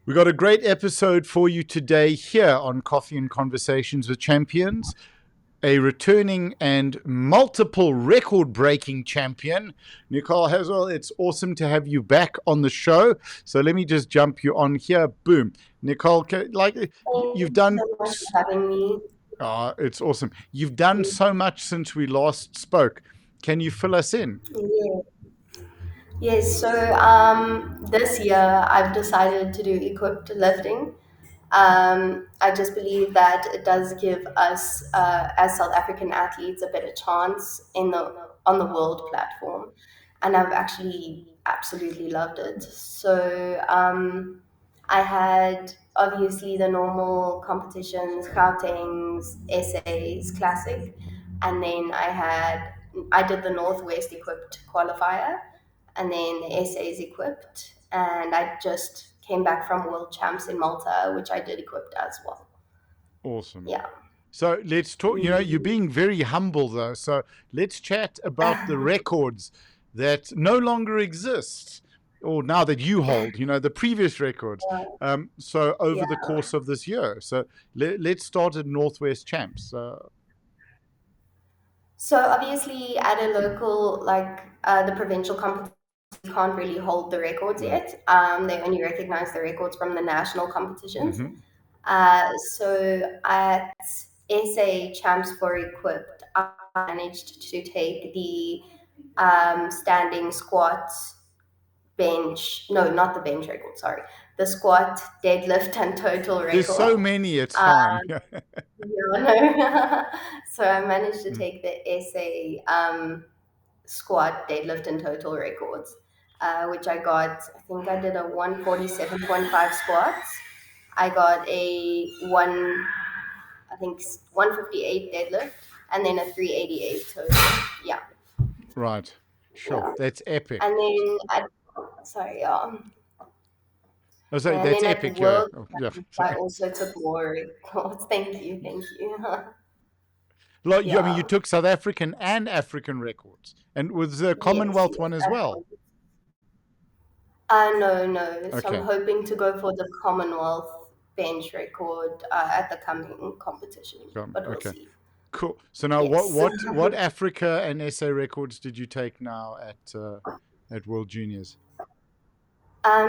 We got a great episode for you today here on Coffee and Conversations with Champions. A returning and multiple record breaking champion, Nicole Hasell. It's awesome to have you back on the show. So let me just jump you on here. Boom. Nicole, Thank you've you done. so much for having me. It's awesome. You've done so much since we last spoke. Can you fill us in? Yeah. Yes, so this year I've decided to do equipped lifting. I just believe that it does give us, as South African athletes, a better chance in the on the world platform, and I've actually absolutely loved it. So I had obviously the normal competitions, Gauteng's, essays, classic, and then I did the Northwest equipped qualifier, and then the essays equipped, and I just came back from World Champs in Malta, which I did equipped as well. Awesome. Yeah. So let's talk. You're Mm. being very humble though. So let's chat about the records that no longer exist, or now that you hold. The previous records. So over the Yeah. course of this year. So let's start at Northwest Champs. So obviously, at a local, like the provincial competition, you can't really hold the records Mm, yet. They only recognize the records from the national competitions. mm-hmm. So at SA Champs for Equipped, I managed to take the standing squat, bench, no, not the bench record, sorry, the squat, deadlift, and total There's record. so many. It's Uh, fine. yeah, no. So I managed to Mm. take the SA squat, deadlift, and total records, which I got. I think I did a 147.5 squats. I got a I think 158 deadlift, and then a 388 total. Yeah, Right. Sure. yeah. That's epic. And then sorry, yeah. Oh, sorry. Yeah, and That's then at epic. Yeah. work, Oh, yeah. I Sorry. also took more records. Thank you, thank you. Like I mean, you Yeah. took South African and African records, and was the Yes, Commonwealth yes. one as well. No, no. So I'm Okay. hoping to go for the Commonwealth bench record at the coming competition, but we'll Okay. see. Cool. So now, what Yes. what what Africa and SA records did you take now at World Juniors?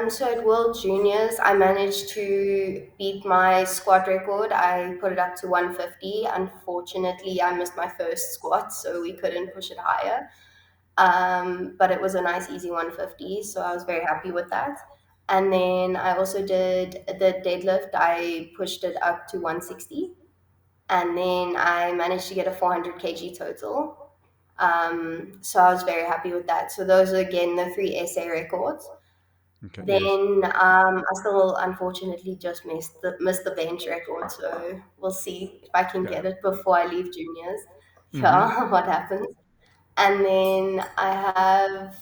So at World Juniors, I managed to beat my squat record. I put it up to 150. Unfortunately, I missed my first squat, so we couldn't push it higher. But it was a nice, easy 150, so I was very happy with that. And then I also did the deadlift. I pushed it up to 160, and then I managed to get a 400 kg total. So I was very happy with that. So those are again the three SA records. Okay. Yes. Then I still unfortunately just missed the bench record, so we'll see if I can Yeah. get it before I leave juniors. Mm-hmm. Yeah, what happens? And then I have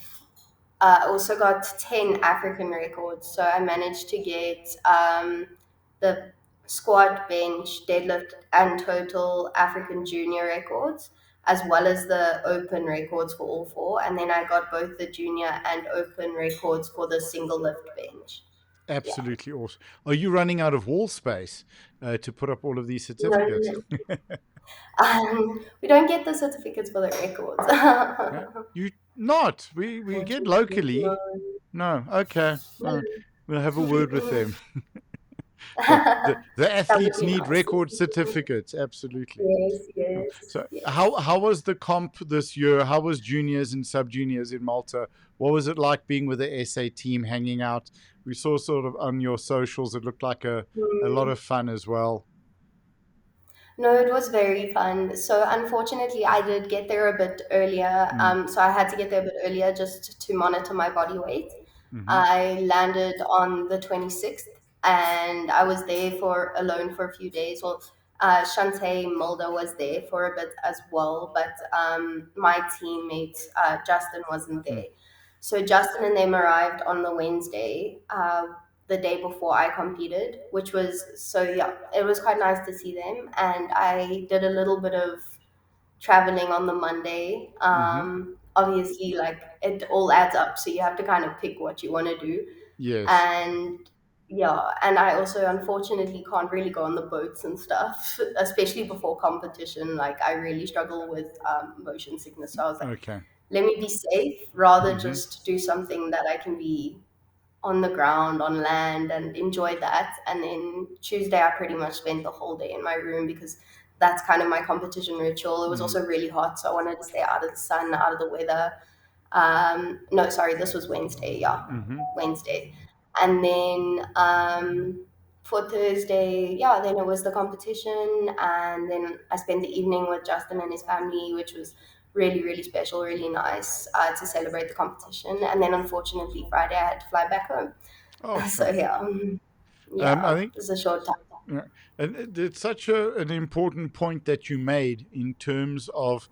also got 10 African records. So I managed to get the squat, bench, deadlift, and total African junior records, as well as the open records for all four. And then I got both the junior and open records for the single lift bench. Yeah. Absolutely awesome. Are you running out of wall space to put up all of these No, certificates? no, we don't get the certificates for the Yeah. records. You not. We get locally. No. Okay. We'll have a word with them. But the That would athletes be need nice. record certificates. Absolutely. Yes, yes, So yes. how was the comp this year? How was juniors and sub juniors in Malta? What was it like being with the SA team, hanging out? We saw sort of on your socials. It looked like a lot Mm. of fun as well. No, it was very fun. So unfortunately, I did get there a bit earlier. Mm. So I had to get there a bit earlier just to monitor my body weight. Hmm. I landed on the 26th, and I was there for alone for a few days. Well, Shantae Mulder was there for a bit as well, but my teammate Justin wasn't Mm. there. So Justin and them arrived on the Wednesday, the day before I competed, which was so yeah, it was quite nice to see them. And I did a little bit of traveling on the Monday. Hmm. Obviously, like it all adds up, so you have to kind of pick what you want to do. Yes. And yeah, and I also unfortunately can't really go on the boats and stuff, especially before competition. Like I really struggle with motion sickness. So I was like, Okay. let me be safe rather Mm-hmm. just do something that I can be on the ground, on land, and enjoy that. And then Tuesday, I pretty much spent the whole day in my room because that's kind of my competition ritual. It was Mm-hmm. also really hot, so I wanted to stay out of the sun, out of the weather. No, sorry, this was Wednesday. Yeah, Mm-hmm. Wednesday. And then for Thursday, yeah, then it was the competition. And then I spent the evening with Justin and his family, which was really, really special, really nice to celebrate the competition. And then unfortunately, Friday, I had to fly back home. Oh, So, sure. yeah, I yeah, think it was a short time. Yeah. And it's such an important point that you made in terms of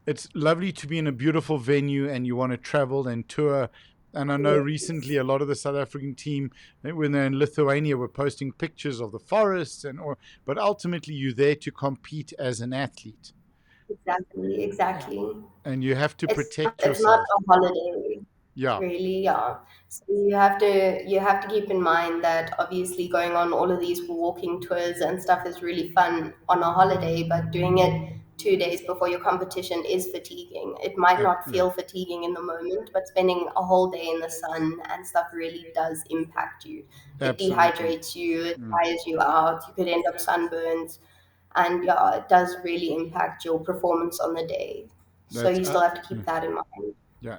it's lovely to be in a beautiful venue and you want to travel and tour. And I know recently Yes. a lot of the South African team, when they're in Lithuania, were posting pictures of the forests but ultimately you're there to compete as an athlete. Exactly, Yeah. exactly. And you have to protect It's not yourself. a holiday, Yeah, really. Yeah. So you have to keep in mind that obviously going on all of these walking tours and stuff is really fun on a holiday, but doing it 2 days before your competition is fatiguing. It might not yeah, feel fatiguing in the moment, but spending a whole day in the sun and stuff really does impact you. It absolutely. dehydrates you, it Mm. tires you out, you could end up sunburned, and yeah, it does really impact your performance on the day. So That's you still have to yeah. keep that in mind. Yeah,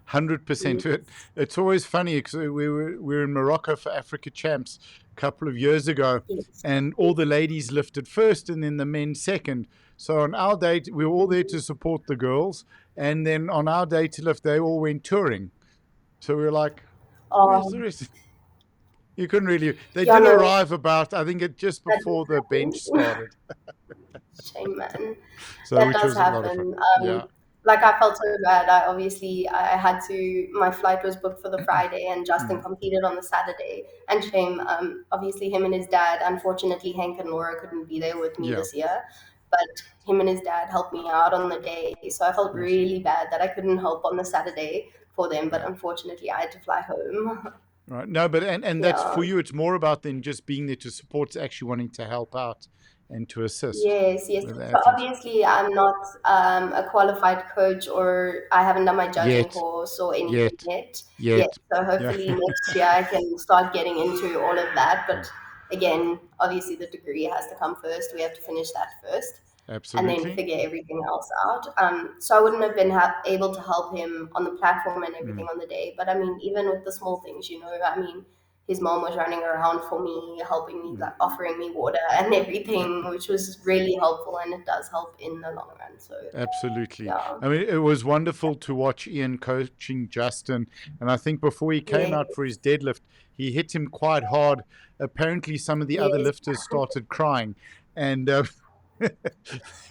100%. Yes, It's always funny because we were in Morocco for Africa Champs a couple of years ago, yes. and all the ladies lifted first, and then the men second. So on our day, we were all there to support the girls, and then on our day to lift, they all went touring. So we were like, "Where's the Um, rest?" You couldn't really. They yeah, did no, arrive about, I think, it just that before the bench does happen. started. Shame, man. So That which does was a lot of fun. happen. Yeah. Like I felt so bad. I had to. My flight was booked for the Friday, and Justin Mm. competed on the Saturday. And shame. Obviously, him and his dad. Unfortunately, Hank and Laura couldn't be there with me Yeah. this year, but him and his dad helped me out on the day. So I felt Awesome. really bad that I couldn't help on the Saturday for them. But Yeah. unfortunately, I had to fly home. Right. No, but and that's Yeah. for you. It's more about than just being there to support. It's actually wanting to help out and to assist Yes, yes. with the So athletes. obviously, I'm not a qualified coach, or I haven't done my judging Yet, course or anything yet, yet. Yes. yet. So Yeah. hopefully next year I can start getting into all of that. But again, obviously the degree has to come first. We have to finish that first, and then Absolutely. figure everything else out. So I wouldn't have been able to help him on the platform and everything Mm. on the day. But I mean, even with the small things, I mean, his mom was running around for me, helping me, Mm. like offering me water and everything, which was really helpful, and it does help in the long run. So Absolutely. yeah, I mean, it was wonderful to watch Ian coaching Justin. And I think before he came yeah, out for his deadlift, he hit him quite hard. Apparently, some of the other yes. lifters started crying. And it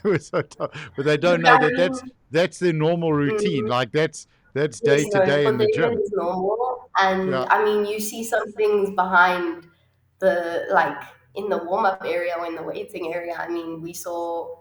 was so tough. But they don't Look, know I that mean, that's their normal routine. mm, Like that's yes, day to no, day for in the them it gym. is normal, and Yeah. I mean, you see some things behind the like in the warm up area or in the waiting area. I mean, we saw,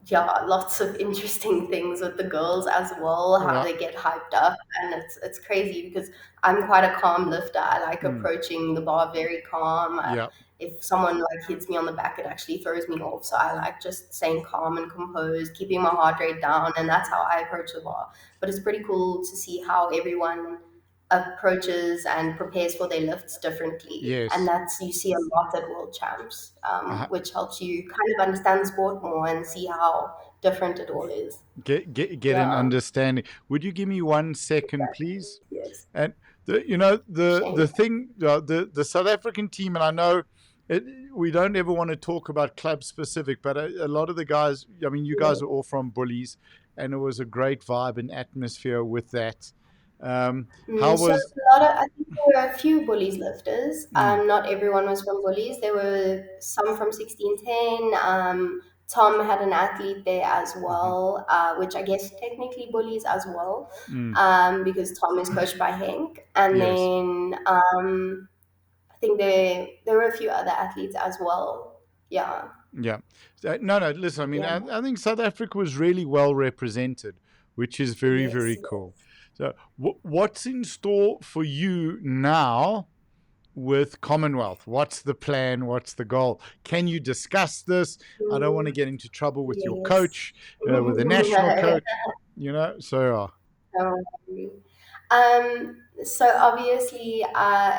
yeah, lots of interesting things with the girls as well, how Yeah. they get hyped up, and it's crazy because I'm quite a calm lifter. I like Mm. approaching the bar very calm. Yeah. If someone like hits me on the back, it actually throws me off. So I like just staying calm and composed, keeping my heart rate down, and that's how I approach the bar. But it's pretty cool to see how everyone approaches and prepares for their lifts differently, and Yes. that's you see a lot at world champs, Uh, which helps you kind of understand the sport more and see how different it all is. get an Yeah, understanding. Would you give me 1 second, exactly. please? Yes. And the Shame. thing the South African team, and I know it, we don't ever want to talk about club specific, but a lot of the guys. I mean, you Yeah. guys are all from Bullies, and it was a great vibe and atmosphere with that. How So was? a lot of, I think there were a few bullies lifters. Mm, Not everyone was from bullies. There were some from 1610. Tom had an athlete there as hmm well, which I guess technically bullies as well, mm, because Tom is coached by Hank. And yes. then I think there were a few other athletes as well. Yeah. Yeah. No, no. Listen, I mean, Yeah. I think South Africa was really well represented, which is very, Yes. very cool. So, what's in store for you now with Commonwealth? What's the plan? What's the goal? Can you discuss this? I don't want to Mm, get into trouble with your yes. coach, with the national coach, So, Don't worry. So obviously,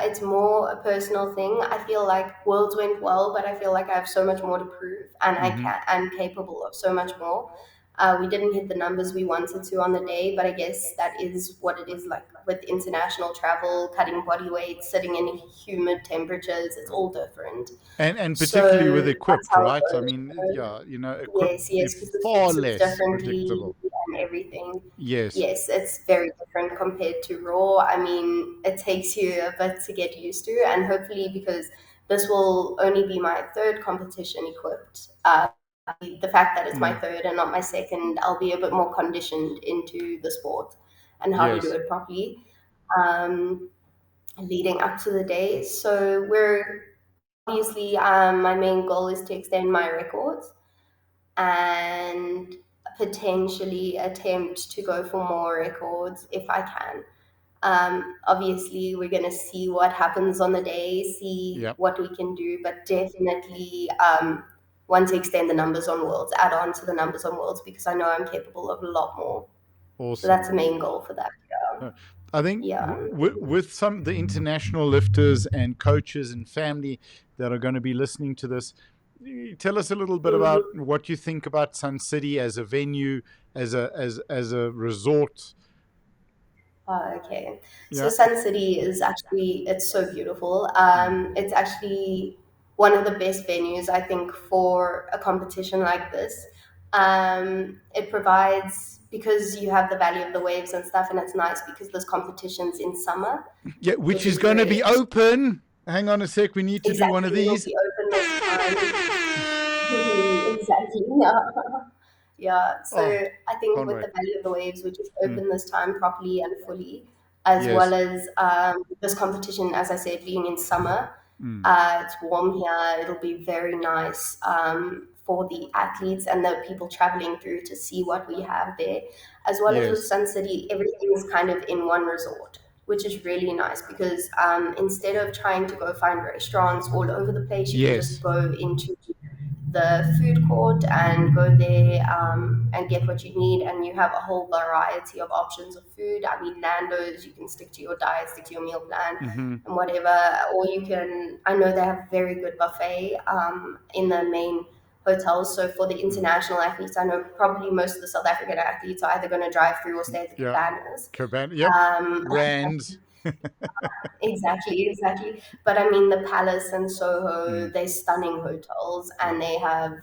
it's more a personal thing. I feel like Worlds went well, but I feel like I have so much more to prove, and mm-hmm. I'm capable of so much more. We didn't hit the numbers we wanted to on the day, but I guess that is what it is like with international travel, cutting body weight, sitting in humid temperatures. It's all different. And particularly with So that's equipped, how it right? I goes. mean, yeah, equipped Yes, be yes, because the far food sits less differently predictable. and everything. Yes. Yes, it's very different compared to Raw. I mean, it takes you a bit to get used to, and hopefully, because this will only be my third competition equipped, the fact that it's my Mm. third and not my second, I'll be a bit more conditioned into the sport and how to do Yes. it properly um, leading up to the day. So we're obviously, my main goal is to extend my records and potentially attempt to go for more records if I can. Obviously, we're going to see what happens on the day, see Yep. what we can do, but definitely want to extend the numbers on Worlds, add on to the numbers on Worlds because I know I'm capable of a lot more. So Awesome. that's the main goal for that. Uh, I think Yeah. with some the international lifters and coaches and family that are going to be listening to this, tell us a little bit about Mhm. what you think about Sun City as a venue, as a resort. Okay. So Yeah. Sun City is actually it's so beautiful. Mm. It's actually one of the best venues I think for a competition like this. It provides because you have the Valley of the Waves and stuff, and it's nice because there's competitions in summer, Yeah, which which is is going to great. be open. Hang on a sec. We need to do one Exactly, of it'll these. be open this time. Exactly. Yeah. Yeah. So Oh, I think can't with wait. the Valley of the Waves, which is Mm. open this time properly and fully, as well Yes. as this competition, as I said, being in summer, Mm. it's warm here. It'll be very nice for the athletes and the people traveling through to see what we have there, as well as with Yes. Sun City. Everything is kind of in one resort, which is really nice because instead of trying to go find restaurants all over the place, you can just Yes. go into the food court and go there and get what you need. And you have a whole variety of options of food. I mean, Nando's, you can stick to your diet, stick to your meal plan, Mm-hmm. and whatever. Or you can, I know they have very good buffet in the main hotels. So for the Mm. international athletes, I know probably most of the South African athletes are either going to drive through or stay at the Yeah. cabanas. Cabana. Yep. Um, Rands. Exactly, exactly. But I mean, the Palace and Soho, Mm. they're stunning hotels Yeah. and they have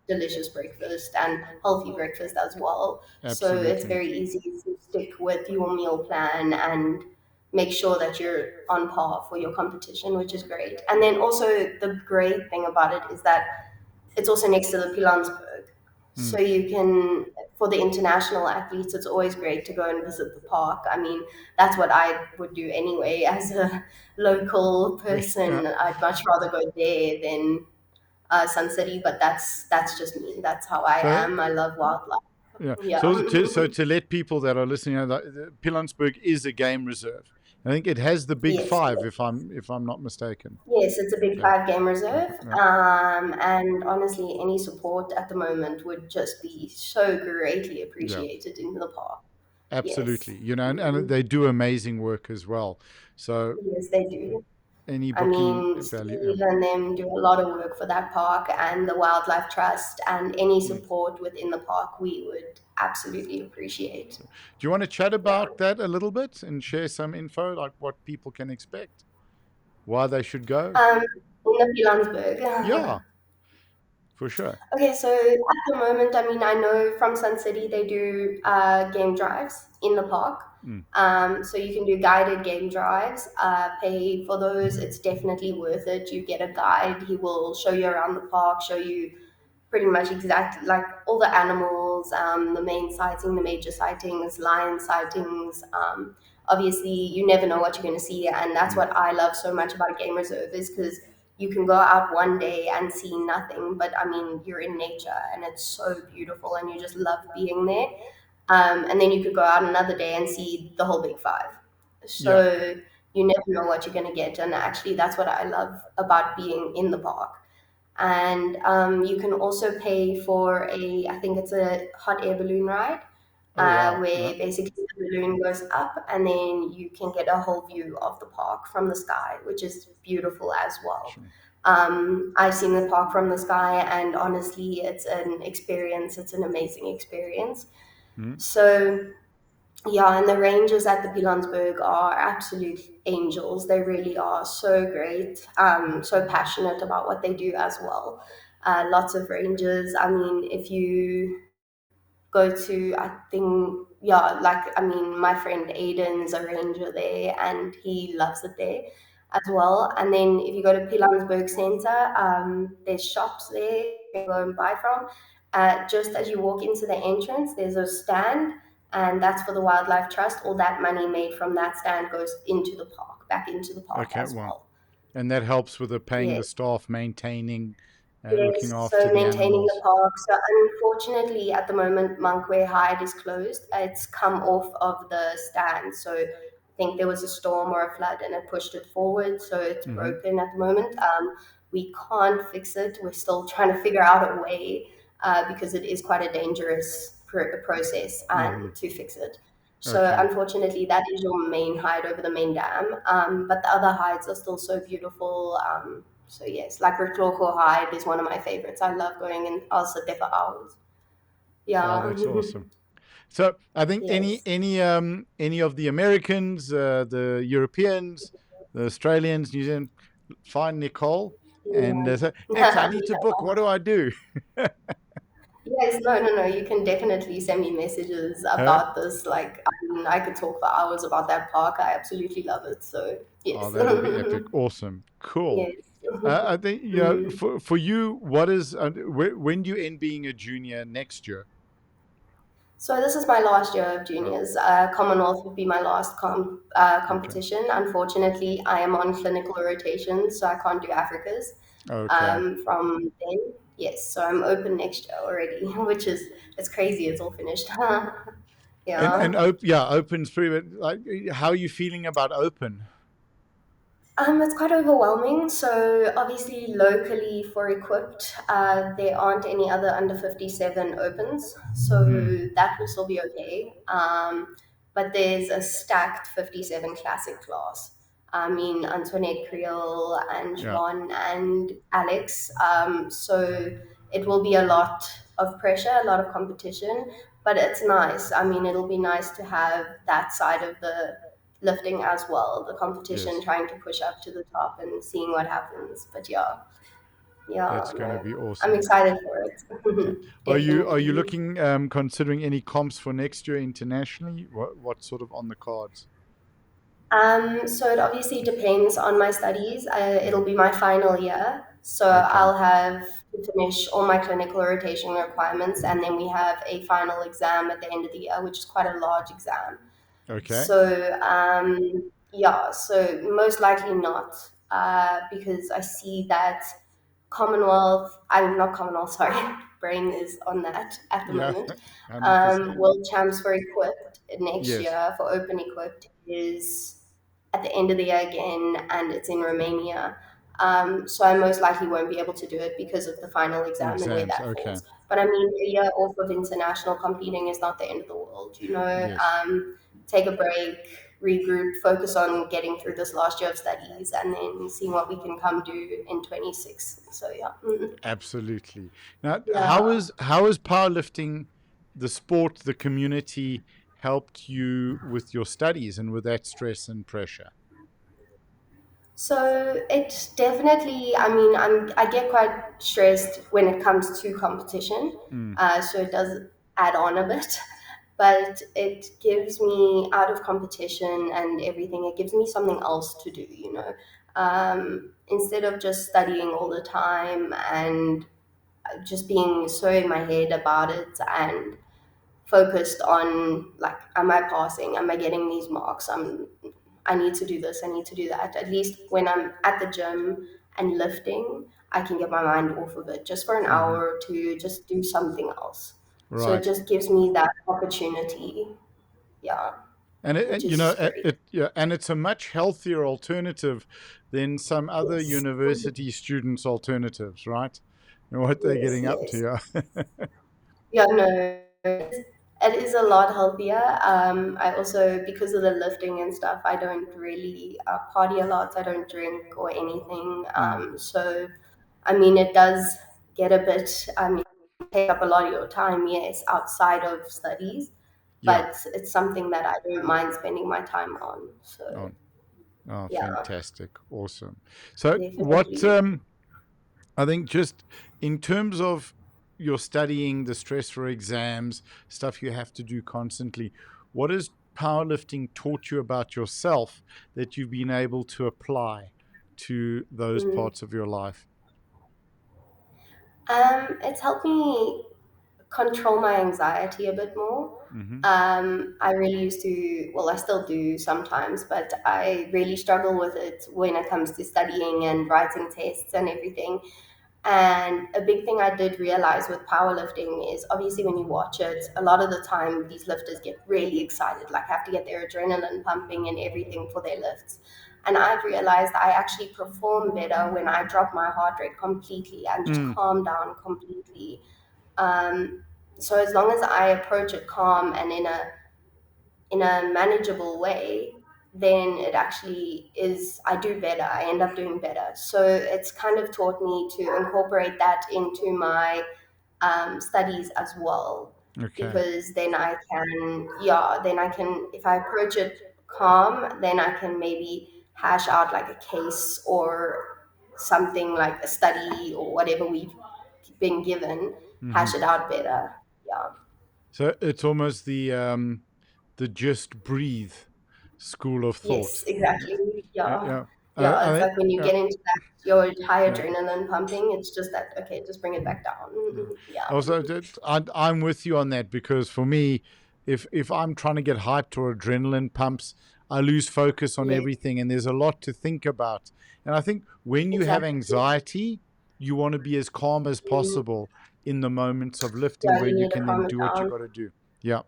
delicious breakfast and healthy breakfast as well. So it's Absolutely. very easy to stick with your meal plan and make sure that you're on par for your competition, which is great. And then also, the great thing about it is that it's also next to the Pilansberg. Mm. So you can, for the international athletes, it's always great to go and visit the park. I mean, that's what I would do anyway as a local Yeah. person. I'd much rather go there than Sun City, but that's just me. That's how I So am. I love wildlife. yeah. Yeah. So to let people that are listening, Pilansberg is a game reserve. I think it has the big Yes, five, yes. if I'm not mistaken. Yes, it's a big Yeah. five game reserve. Yeah. And honestly, any support at the moment would just be so greatly Yeah. appreciated in the park. Yes. Absolutely. And Mhm. they do amazing work as well. So Yes, they do. any I booking mean, value. Steve and them do a lot of work for that park and the Wildlife Trust, and any Mm. support within the park we would absolutely appreciate. So, do you want to chat Yeah. about that a little bit and share some info, like what people can expect, why they should go? In the Pilansberg. Yeah, for sure. Okay, so at the moment, I mean, I know from Sun City they do game drives in the park. Mm. So you can do guided game drives, pay for those. It's definitely worth it. You get a guide, he will show you around the park, show you pretty much exactly like all the animals, the main sighting, the major sightings, lion sightings. Obviously, you never know what you're going to see, and that's Mm. what I love so much about a game reserve is because you can go out one day and see nothing, but I mean, you're in nature and it's so beautiful, and you just love being there. And then you could go out another day and see the whole big five. Yeah. So you never know what you're going to get. And actually, that's what I love about being in the park. And you can also pay for I think it's a hot air balloon ride, Oh wow. where basically the balloon goes up and then you can get a whole view of the park from the sky, which is beautiful as well. Sure. I've seen the park from the sky, and honestly, it's an experience. It's an amazing experience. Mm. So yeah, and the rangers at the Pilansberg are absolute angels. They really are so great, so passionate about what they do as well. Lots of rangers. I mean, if you go to, I think, yeah, like, I mean, my friend Aiden's a ranger there and he loves it there as well. And then if you go to Pilansberg Center, there's shops there you can go and buy from. Just as you walk into the entrance, there's a stand, and that's for the Wildlife Trust. All that money made from that stand goes into the park, back into the park Okay. as Wow. well. And that helps with the paying Yeah. the staff, maintaining, looking Yes, after so the maintaining the animals. park. So unfortunately, at the moment, Monkway Hyde is closed. It's come off of the stand. So I think there was a storm or a flood and it pushed it forward. So it's Mm-hmm. broken at the moment. We can't fix it. We're still trying to figure out a way, because it is quite a dangerous process Mm-hmm. and to fix it. So Okay. unfortunately, that is your main hide over the main dam. But the other hides are still so beautiful. So yes, like Ricloco Hide is one of my favorites. I love going and I'll sit there for hours. Oh, Yeah. that's awesome. So I think Yes. any of the Americans, the Europeans, the Australians, New Zealand, find Nicole and say, Nix, I Yeah. need to book. What do I do? Yes, no. You can definitely send me messages Huh? about this. Like, I mean, I could talk for hours about that park. I absolutely love it. So Oh, yes. that'll be epic. Awesome. Cool. Yes. I think, Mm. for you, what is, when do you end being a junior next year? So this is my last year of juniors. Commonwealth would be my last Okay. competition. Unfortunately, I am on clinical rotation, so I can't do Africa's Okay. from then. Yes, so I'm open next year already, which is it's crazy. It's all finished. And Yeah. yeah, open's pretty, like, how are you feeling about open? It's quite overwhelming. So obviously, locally for equipped, there aren't any other under 57 opens, Mm. so that will still be okay. But there's a stacked 57 classic class. I mean, Antoinette Creel and Yeah. Siobhan and Alex. So it will be a lot of pressure, a lot of competition, but it's nice. I mean, it'll be nice to have that side of the lifting as well, the competition, Yes. trying to push up to the top and seeing what happens. But yeah, yeah, That's going to no, be I'm awesome. excited for it. Okay. Are you Definitely. looking, considering any comps for next year internationally? What's sort of on the cards? So it obviously depends on my studies. It'll Mm. be my final year, so Okay. I'll have to finish all my clinical rotation requirements, and then we have a final exam at the end of the year, which is quite a large exam. Okay. So yeah, so most likely not, because I see that Commonwealth, I'm not Commonwealth, sorry, Brain is on that at the Yeah. moment. 100%. World Champs for Equipped next Yes. year for Open Equipped is at the end of the year again, and it's in Romania. So I most likely won't be able to do it because of the final exam and where Exams. that Okay. falls. But I mean, a year off of international competing is not the end of the world, you know. Yes. Take a break, regroup, focus on getting through this last year of studies, and then seeing what we can come do in 26. So yeah. Absolutely. Now, Yeah. how is powerlifting, the sport, the community, helped you with your studies and with that stress and pressure? So it definitely, I mean, I get quite stressed when it comes to competition. Mm. So it does add on a bit, but it gives me out of competition and everything. It gives me something else to do, you know, instead of just studying all the time and just being so in my head about it and focused on like, am I passing, am I getting these marks, I need to do this, I need to do that. At least when I'm at the gym and lifting, I can get my mind off of it just for an Hmm. hour or two, just do something else. So it Right. just gives me that opportunity. Yeah. and which you know is great. yeah, and it's a much healthier alternative than some other Yes. university students' alternatives, right? And what they're Yes, getting up to. yes. Yeah. Yeah, no, it is a lot healthier. I also, because of the lifting and stuff, I don't really party a lot. I don't drink or anything. Mm, So, I mean, it does get a bit, I mean, take up a lot of your time, yes, outside of studies, yeah. but it's something that I don't mind spending my time on. So, Oh, oh, yeah, fantastic, awesome. So what? definitely. I think just in terms of your studying, the stress for exams, stuff you have to do constantly, what has powerlifting taught you about yourself that you've been able to apply to those Mm. parts of your life? It's helped me control my anxiety a bit more. Mm-hmm. I really used to, well, I still do sometimes, but I really struggle with it when it comes to studying and writing tests and everything. And a big thing I did realize with powerlifting is obviously when you watch it, a lot of the time these lifters get really excited, like have to get their adrenaline pumping and everything for their lifts. And I've realized I actually perform better when I drop my heart rate completely and just Mm, calm down completely. um, so as long as I approach it calm and in a manageable way, then it actually is, I do better. I end up doing better. So it's kind of taught me to incorporate that into my studies as well, okay. because then I can, yeah, then I can, if I approach it calm, then I can maybe hash out like a case or something like a study or whatever we've been given, Mm-hmm. hash it out better. Yeah. So it's almost the just breathe school of Yes, thought. exactly. Yeah. Yeah. Yeah. It's I think. like when you Yeah. get into that, your high Yeah. adrenaline pumping, it's just that, okay, just bring it back down. Yeah. Yeah. Also, I'm with you on that because for me, if I'm trying to get hyped or adrenaline pumps, I lose focus on Yes, everything, and there's a lot to think about. And I think when you have exactly. anxiety, you want to be as calm as Mm. possible in the moments of lifting Yeah, where you you need to can then calm it do what you down. got to do. Yeah,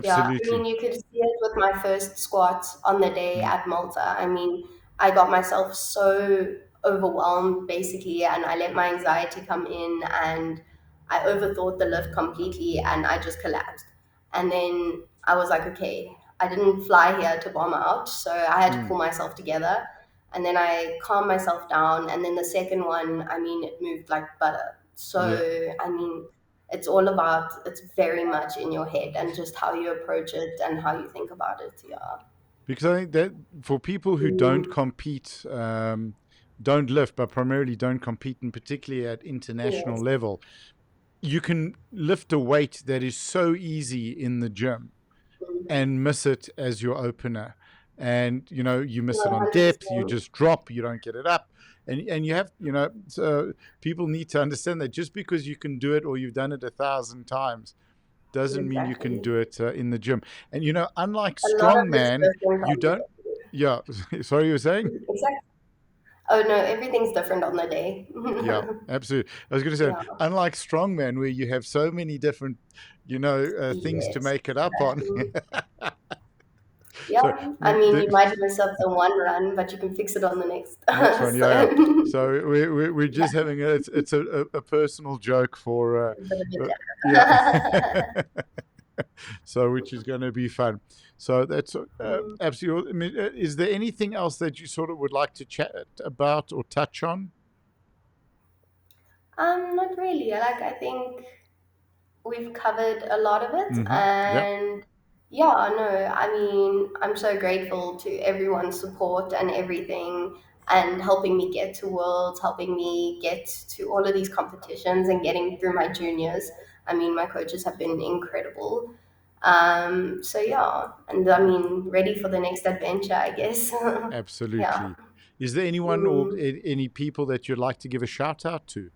Yeah, I mean, absolutely. you could see it with my first squat on the day Mm, at Malta. I mean, I got myself so overwhelmed basically, and I let my anxiety come in, and I overthought the lift completely, and I just collapsed. And then I was like, okay, I didn't fly here to bomb out, so I had to mm, pull myself together. And then I calmed myself down, and then the second one, I mean, it moved like butter. yeah. So, I mean, it's all about, it's very much in your head and just how you approach it and how you think about it. Yeah. Because I think that for people who don't Mm, compete, don't lift, but primarily don't compete, and particularly at international yes. level, you can lift a weight that is so easy in the gym Mm, and miss it as your opener. And you miss it on depth, you 100%. just drop, you don't get it up. And you have, so people need to understand that just because you can do it or you've done it 1,000 times doesn't mean you can Exactly. do it in the gym. And unlike A lot of it's strongman, different you on the don't. Yeah, sorry, you were saying? day. Exactly. Oh no, everything's different on the day. Yeah, absolutely. I was going to say, Yeah. unlike strongman, where you have so many different, things to Yes. make it up on. Exactly. Yeah. So I mean, you might mess up the one run, but you can fix it on the next. next one, yeah, yeah. So, So we're just yeah, having it's a personal joke for a bit of uh, a joke. yeah. So which is going to be fun. So that's absolutely. I mean, is there anything else that you sort of would like to chat about or touch on? Not really. I think we've covered a lot of it, Mm-hmm. Yeah, and yeah, no, I mean, I'm so grateful to everyone's support and everything, and helping me get to worlds, helping me get to all of these competitions and getting through my juniors. I mean, my coaches have been incredible. So yeah, and I mean, ready for the next adventure, I guess. Yeah. absolutely. Is there anyone or Mm. any people that you'd like to give a shout out to?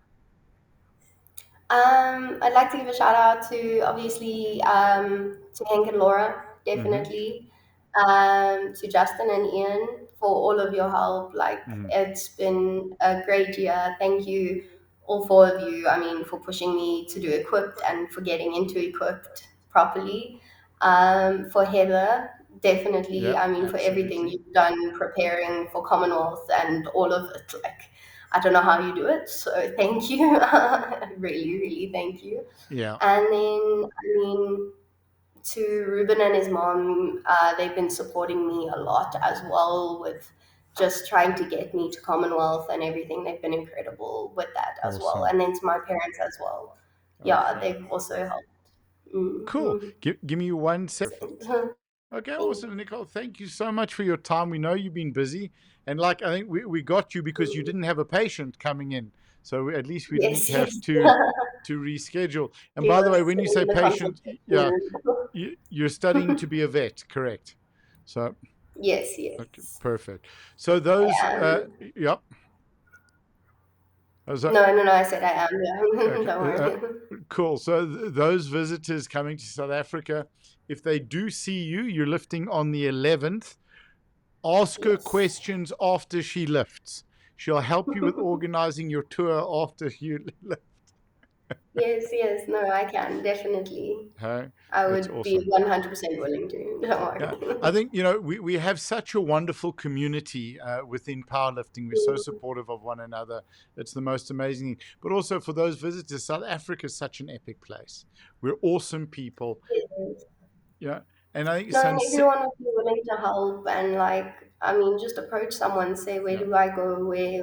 I'd like to give a shout out to obviously to Hank and Laura, Mm-hmm. definitely. To Justin and Ian for all of your help. Like Mm-hmm. it's been a great year. Thank you, all four of you. I mean, for pushing me to do equipped and for getting into equipped properly. For Heather, definitely. Yeah, I mean, for everything absolutely. you've done preparing for Commonwealth and all of it. Like, I don't know how you do it. So thank you. Really, really thank you. Yeah, And then, I mean, to Ruben and his mom, they've been supporting me a lot as well with just trying to get me to Commonwealth and everything. They've been incredible with that as well. awesome. And then to my parents as well. Yeah, Okay, they've also helped. cool. Mm-hmm. Give me 1 second. Perfect. Okay, awesome, Nicole. Thank you so much for your time. We know you've been busy, and like I think we got you because you didn't have a patient coming in, so at least we didn't Yes, have yes. to reschedule. And He by the way, was when you sitting say in the patient, consultation yeah, room. you're studying to be a vet, correct? So Yes, okay, yes. perfect. So I those, am. yep. So No, no, no, I said I am. Yeah. okay, Don't worry. cool. So those visitors coming to South Africa, if they do see you, you're lifting on the 11th. Ask her Yes. questions after she lifts. She'll help you with organizing your tour after you lift. Yes, yes. No, I can definitely. Hey, I that's would be awesome. 100% willing to. Don't Yeah, worry. I think we have such a wonderful community within powerlifting. We're so Mm, supportive of one another. It's the most amazing thing. But also for those visitors, South Africa is such an epic place. We're awesome people. yes. Yeah, and I think No, and Sun. everyone would be willing to help and like, I mean, just approach someone, say, where Yeah, do I go?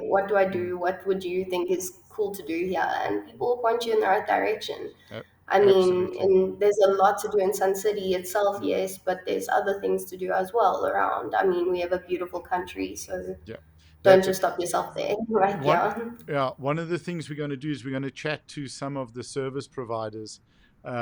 What do I mm, do? What would you think is cool to do here? And people will point you in the right direction. a- I mean, absolutely. and there's a lot to do in Sun City itself, Mm, yes, but there's other things to do as well around. I mean, we have a beautiful country, so yeah, don't that's just it. stop yourself there, right? One, Yeah. yeah, one of the things we're going to do is we're going to chat to some of the service providers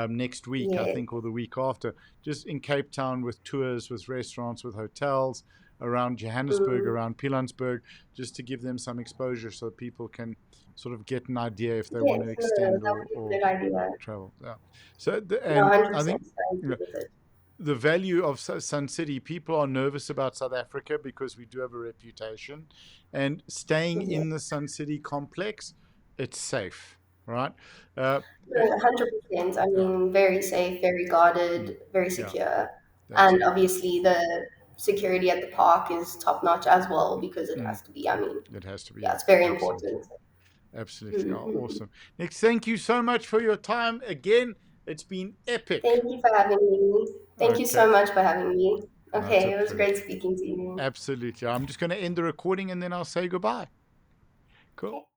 next week, I Yeah. think, or the week after, just in Cape Town with tours, with restaurants, with hotels around Johannesburg, Mm. around Pilansburg, just to give them some exposure so people can sort of get an idea if they want Yes, to no, extend that would be a or good idea. travel. Yeah. So, No, and I think 100% I you agree know, with it. the value of Sun City, people are nervous about South Africa because we do have a reputation. And staying Yeah. in the Sun City complex, it's safe, right? Uh, No, eh, 100%. I yeah, mean, very safe, very mm, guarded, very yeah, secure. that's And it. obviously, the security at the park is top notch as well because it Mm, has to be. I mean, it has to be, yeah, yeah, it's very absolutely. important. Absolutely. Oh, Mhm. awesome. Nick, thank you so much for your time again. It's been epic. Thank you for having me. Thank you Okay. so much for having me. No, it's a Okay, it was great pleasure. speaking to you. Absolutely. I'm just going to end the recording and then I'll say goodbye. Cool. Okay.